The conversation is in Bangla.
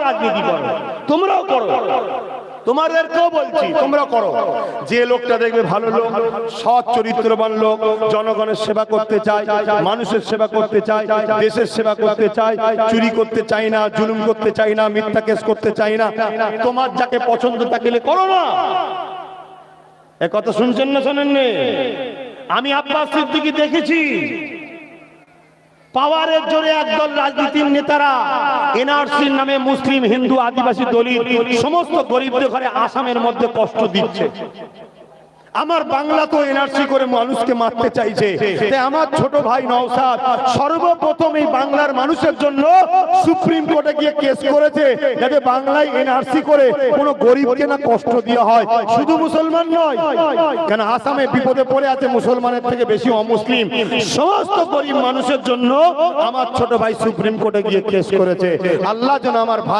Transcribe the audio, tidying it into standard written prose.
রাজনীতি করো, তোমরাও করো, তোমাদেরকেও বলছি তোমরা করো। যে লোকটা দেখবে ভালো লোক, সৎ চরিত্রবান লোক, জনগণের সেবা করতে চায়, মানুষের সেবা করতে চায়, দেশের সেবা করতে চায়, চুরি করতে চায় না, জুলুম করতে চায় না, মিথ্যা কেস করতে চায় না, তোমার যাকে পছন্দ তাকে করো না। এ কথা শুনছেন না শোনেননি? আমি আব্বাস সিদ্দিকী দেখেছি, পাওয়ারের জোরে একদল রাজনীতির নেতারা এনআরসির নামে মুসলিম, হিন্দু, আদিবাসী, দলিত সমস্ত গরিবদের ঘরে আসামের মধ্যে কষ্ট দিচ্ছে। আমার বাংলা তো এনআরসি করে মানুষকে মারতে চাইছে, তাই আমার ছোট ভাই নওশাদ সর্বপ্রথম এই বাংলার মানুষের জন্য সুপ্রিম কোর্টে গিয়ে কেস করেছে, যাতে বাংলায় এনআরসি করে কোনো গরিবকে না কষ্ট দেওয়া হয়। শুধু মুসলমান নয়, কেন আসামে বিপদে পড়ে আছে মুসলমানের থেকে বেশি অমুসলিম, সমস্ত গরিব মানুষের জন্য আমার ছোট ভাই সুপ্রিম কোর্টে গিয়ে কেস করেছে। আল্লাহ যেন আমার ভাই